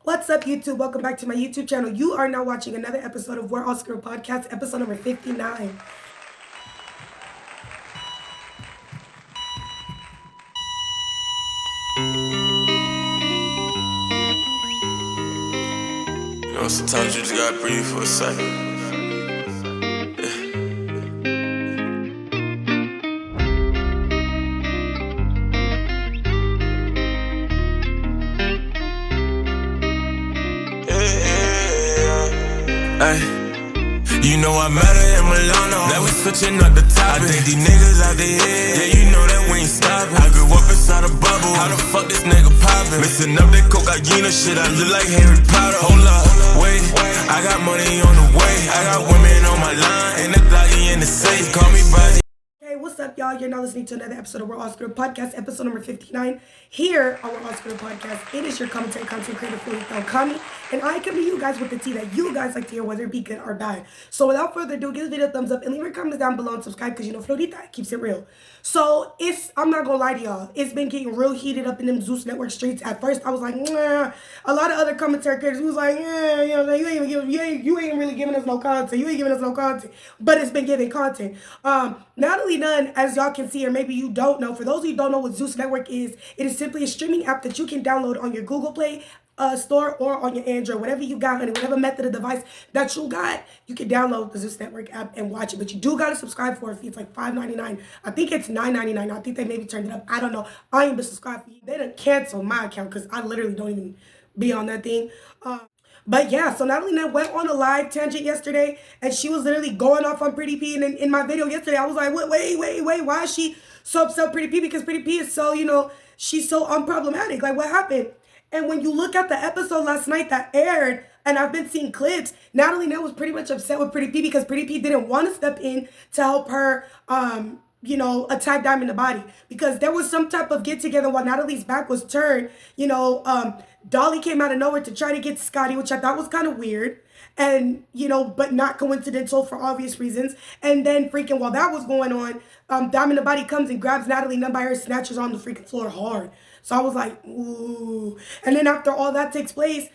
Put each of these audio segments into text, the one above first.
What's up, YouTube? Welcome back to my YouTube channel. You are now watching another episode of We're All Screw Podcast, episode number 59. You know, sometimes you just gotta breathe for a second. Ay, you know I met her in Milano. Now we switching up the topic. I think these niggas out there, yeah, you know that we ain't stopping. I grew up inside a bubble. How the fuck this nigga poppin'? Mixing up that cocaine shit, I look like Harry Potter. Hold up, wait, I got money on the way. I got women on my line, and the thotty in the safe. Call me BRAZI. Hey, what's up, y'all? You're now listening to another episode of We're All Screw Podcast, episode number 59. Here on We're All Screw Podcast, it is your commentary content creator, Florita Kami, and I come to you guys with the tea that you guys like to hear, whether it be good or bad. So without further ado, give this video a thumbs up and leave your comments down below and subscribe because you know Florita keeps it real. So I'm not gonna lie to y'all, it's been getting real heated up in them Zeus Network streets. At first, I was like, nah. A lot of other commentary creators was like, yeah, you know, you ain't really giving us no content. You ain't giving us no content, but it's been giving content. Natalie Nunn, as y'all can see, or maybe you don't know, for those of you who don't know what Zeus Network is, it is simply a streaming app that you can download on your Google Play store or on your Android, whatever you got, and whatever method of device that you got, you can download the Zeus Network app and watch it. But you do gotta subscribe for a fee. It's like $5.99. I think it's $9.99. I think they maybe turned it up. I don't know. I ain't been subscribed. They done canceled my account because I literally don't even be on that thing. But yeah, so Natalie Nunn went on a live tangent yesterday, and she was literally going off on Pretty P. And in my video yesterday, I was like, wait, why is she so upset with Pretty P? Because Pretty P is so, she's so unproblematic. Like, what happened? And when you look at the episode last night that aired, and I've been seeing clips, Natalie Nunn was pretty much upset with Pretty P because Pretty P didn't want to step in to help her, attack Diamond the Body. Because there was some type of get-together while Natalie's back was turned. Dolly came out of nowhere to try to get Scotty, which I thought was kind of weird. And, but not coincidental for obvious reasons. And then freaking while that was going on, Diamond the Body comes and grabs Natalie Nunn by her, snatches her on the freaking floor hard. So I was like, ooh. And then after all that takes place,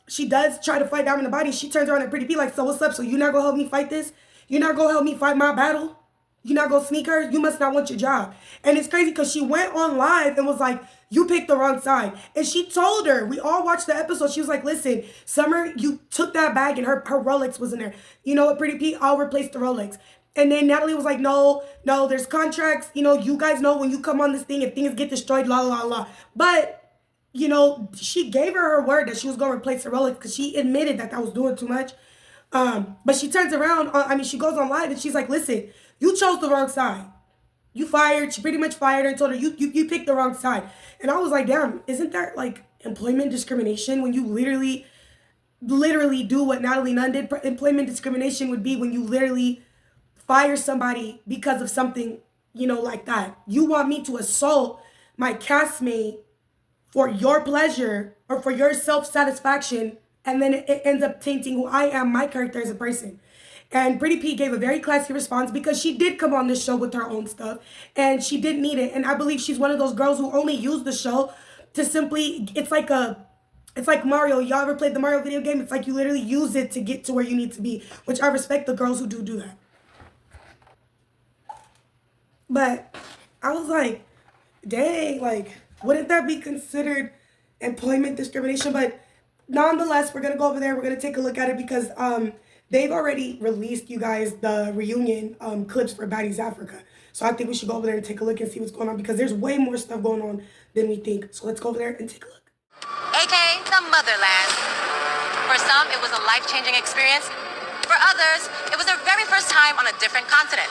she does try to fight Diamond the Body. She turns around at Pretty P like, so what's up? So you not gonna help me fight this? You not gonna help me fight my battle? You not gonna sneak her? You must not want your job. And it's crazy because she went on live and was like, you picked the wrong side. And she told her, we all watched the episode. She was like, listen, Summer, you took that bag and her Rolex was in there. You know what, Pretty P? I'll replace the Rolex. And then Natalie was like, no, there's contracts. You guys know when you come on this thing, if things get destroyed, la, la, la. But, she gave her word that she was going to replace the Rolex because she admitted that was doing too much. But she turns around, she goes on live and she's like, listen, you chose the wrong side. You fired, she pretty much fired her and told her, you picked the wrong side. And I was like, damn, isn't that like employment discrimination when you literally do what Natalie Nunn did? Employment discrimination would be when you literally fire somebody because of something, like that. You want me to assault my castmate for your pleasure or for your self-satisfaction, and then it ends up tainting who I am, my character as a person. And Pretty P gave a very classy response because she did come on this show with her own stuff and she did need it. And I believe she's one of those girls who only use the show to simply, it's like Mario. Y'all ever played the Mario video game? It's like you literally use it to get to where you need to be, which I respect the girls who do that. But I was like, dang, like, wouldn't that be considered employment discrimination? But nonetheless, we're going to go over there. We're going to take a look at it because they've already released, you guys, the reunion clips for Baddies Africa. So I think we should go over there and take a look and see what's going on because there's way more stuff going on than we think. So let's go over there and take a look. AKA the motherland. For some, it was a life-changing experience. For others, it was their very first time on a different continent.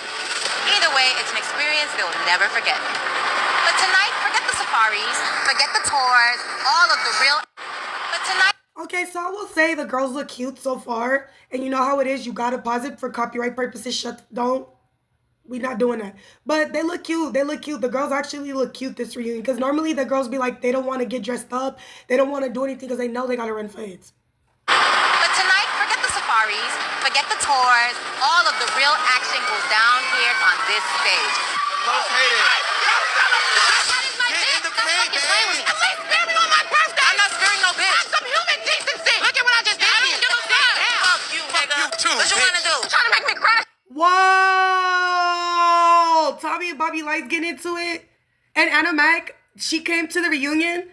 Either way, it's an experience they'll never forget. But tonight, forget the safaris, forget the tours, all of the real... But tonight... Okay, so I will say the girls look cute so far. And you know how it is, you gotta pause it for copyright purposes. We're not doing that. But they look cute. The girls actually look cute this reunion. Because normally the girls be like, they don't want to get dressed up. They don't want to do anything because they know they gotta run fades. But tonight, forget the safaris, forget the tours, all of the real action goes down here on this stage. Most hated. That is my bitch. Stop fucking playing with me. At least spare me on my birthday. I'm not sparing no bitch. Have some human Whoa! Tommy and Bobby Lights getting into it. And Anna Mac, she came to the reunion.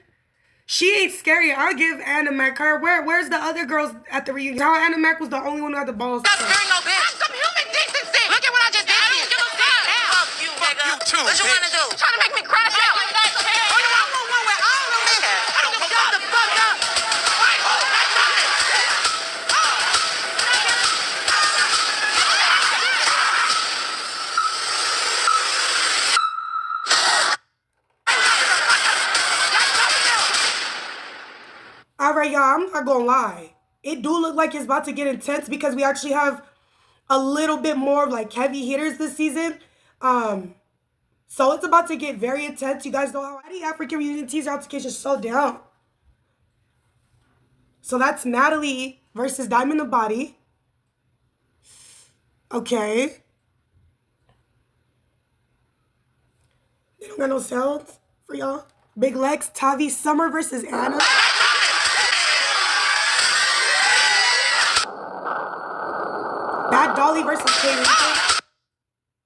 She ain't scary. I'll give Anna Mac her. Where's the other girls at the reunion? How Anna Mac was the only one who had the balls. That's very no bitch. That's some human decency. Look at what I just did. I don't give a fuck. Fuck you, nigga. You too, what you bitch. want to do? Trying to make me crash out. Oh, you want to move where I don't know. I don't give a fuck. Shut the fuck up. Wait, hold that money. All right, y'all, I'm not gonna lie. It do look like it's about to get intense because we actually have a little bit more of like heavy hitters this season. So it's about to get very intense. You guys know how any African reunion teaser altercation is so down. So that's Natalie versus Diamond the Body. Okay. They don't got no sounds for y'all. Big Lex, Tavi Summer versus Anna. Bad Dolly versus K.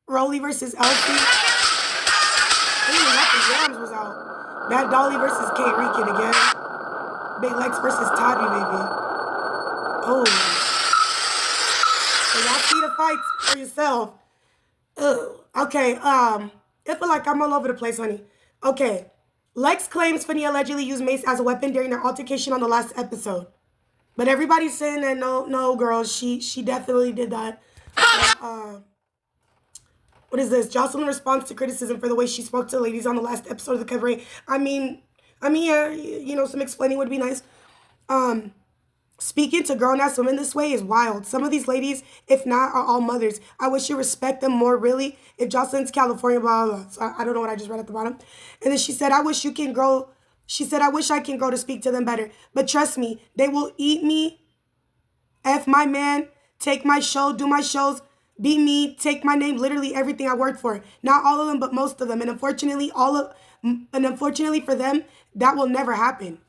Rolly versus Elsie. Even Nothing Jams was out. Bad Dolly versus K. Rican again. Big Lex versus Tavi, baby. Oh. So y'all see the fights for yourself. Ugh. Okay, I feel like I'm all over the place, honey. Okay. Lex claims Fanny allegedly used mace as a weapon during their altercation on the last episode. But everybody's saying that no, girls, she definitely did that. What is this? Jocelyn responds to criticism for the way she spoke to the ladies on the last episode of the cabaret. I mean, yeah, you know, some explaining would be nice. Speaking to grown-ass women this way is wild. Some of these ladies, if not, are all mothers. I wish you respect them more, really. If Jocelyn's California, blah, blah, blah. So I don't know what I just read at the bottom. And then she said, I wish you can grow. She said, I wish I can grow to speak to them better. But trust me, they will eat me, F my man, take my show, do my shows, be me, take my name, literally everything I worked for. Not all of them, but most of them. And unfortunately, for them, that will never happen.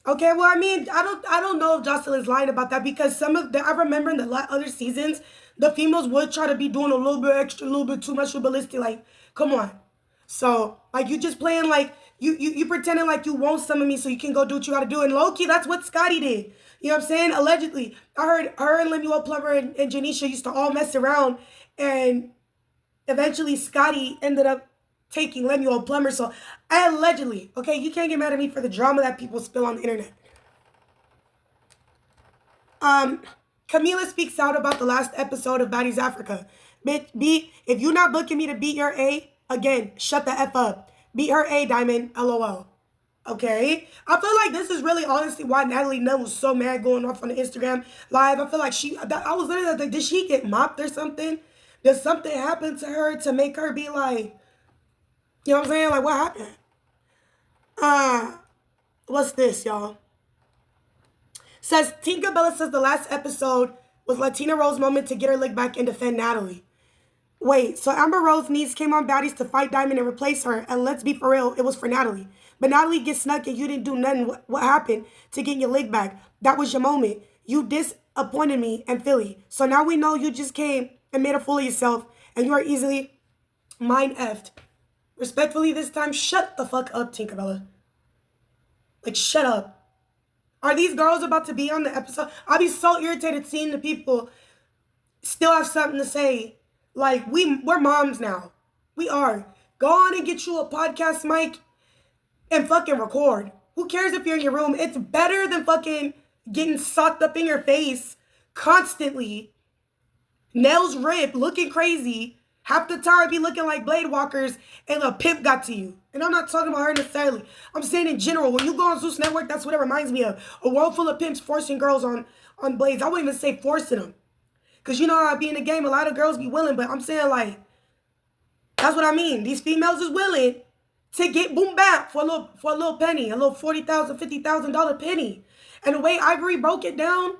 Okay, well, I mean, I don't know if Jocelyn's lying about that because I remember in the other seasons, the females would try to be doing a little bit extra, a little bit too much ballistic. Like, come on. So, like, you just playing like, you pretending like you want some of me so you can go do what you gotta do. And low-key, that's what Scotty did. You know what I'm saying? Allegedly. I heard her and Lemuel Plummer and Janisha used to all mess around. And eventually, Scotty ended up taking Lemuel Plummer. So, allegedly. Okay, you can't get mad at me for the drama that people spill on the internet. Camila speaks out about the last episode of Baddies Africa. Bitch, if you're not booking me to beat your A, again, shut the F up. Beat her A, Diamond, LOL. Okay? I feel like this is really honestly why Natalie Nunn was so mad going off on the Instagram live. I feel like I was literally like, did she get mopped or something? Did something happen to her to make her be like, you know what I'm saying? Like, what happened? What's this, y'all? Says, Tinkerbella says the last episode was Latina Rose's moment to get her lick back and defend Natalie. Wait, so Amber Rose needs came on Baddies to fight Diamond and replace her, and let's be for real, it was for Natalie. But Natalie gets snuck and you didn't do nothing. What happened to get your lick back? That was your moment. You disappointed me and Philly. So now we know you just came and made a fool of yourself, and you are easily mind-effed. Respectfully this time, shut the fuck up, Tinkerbella. Like, shut up. Are these girls about to be on the episode? I'll be so irritated seeing the people still have something to say. Like, we're moms now. We are. Go on and get you a podcast mic and fucking record. Who cares if you're in your room? It's better than fucking getting socked up in your face constantly. Nails ripped, looking crazy. Half the time be looking like Blade Walkers and a pimp got to you. And I'm not talking about her necessarily. I'm saying in general, when you go on Zeus Network, that's what it reminds me of. A world full of pimps forcing girls on blades. I wouldn't even say forcing them. Because you know how I be in the game, a lot of girls be willing, but I'm saying like, that's what I mean. These females is willing to get boom bap for a little penny, a little $40,000, $50,000 penny. And the way Ivory broke it down,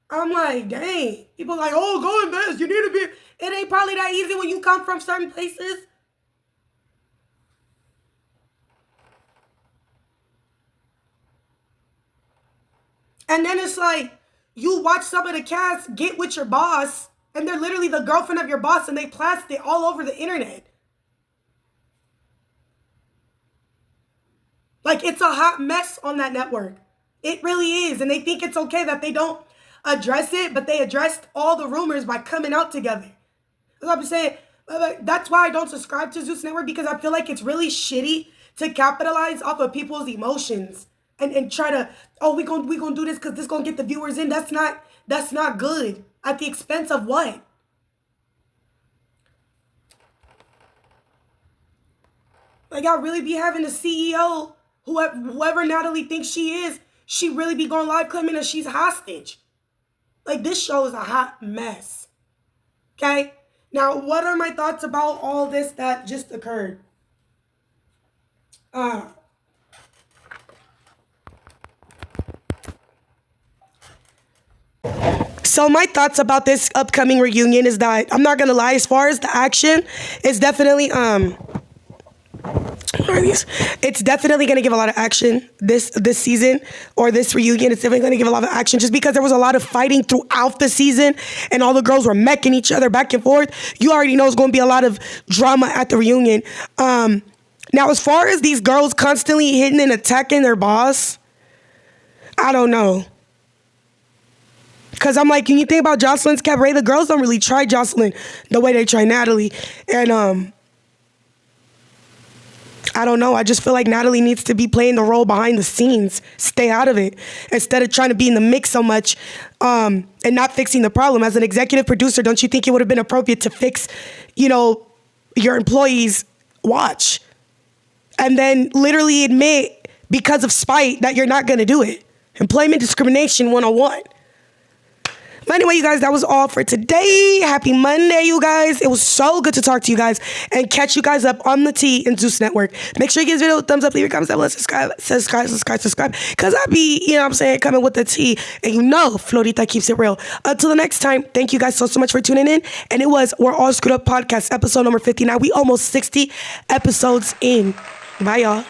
I'm like, dang. People like, oh, go invest. You need to be. It ain't probably that easy when you come from certain places. And then it's like, you watch some of the cast get with your boss And they're literally the girlfriend of your boss, and they plastered it all over the internet. Like, it's a hot mess on that network. It really is. And they think it's okay that they don't address it, but they addressed all the rumors by coming out together. That's what I'm saying. That's why I don't subscribe to Zeus Network, because I feel like it's really shitty to capitalize off of people's emotions and try to, oh, we gonna do this because this gonna get the viewers in. That's not good. At the expense of what? Like, y'all really be having the CEO, whoever Natalie thinks she is, she really be going live claiming that she's hostage. Like, this show is a hot mess. Okay? Now, what are my thoughts about all this that just occurred? So my thoughts about this upcoming reunion is that, I'm not gonna lie, as far as the action, it's definitely it's definitely going to give a lot of action this season, or this reunion. It's definitely going to give a lot of action, just because there was a lot of fighting throughout the season and all the girls were mecking each other back and forth. You already know it's going to be a lot of drama at the reunion. Now, as far as these girls constantly hitting and attacking their boss, I don't know. Because I'm like, when you think about Jocelyn's cabaret, the girls don't really try Jocelyn the way they try Natalie. And I don't know. I just feel like Natalie needs to be playing the role behind the scenes. Stay out of it. Instead of trying to be in the mix so much and not fixing the problem. As an executive producer, don't you think it would have been appropriate to fix, your employees' watch? And then literally admit, because of spite, that you're not going to do it. Employment discrimination 101. But anyway, you guys, that was all for today. Happy Monday, you guys. It was so good to talk to you guys and catch you guys up on the T and Zeus Network. Make sure you give this video a thumbs up, leave your comments down below, subscribe. Because I be, coming with the T. And Florita keeps it real. Until the next time, thank you guys so much for tuning in. And it was We're All Screwed Up Podcast, episode number 59. We almost 60 episodes in. Bye, y'all.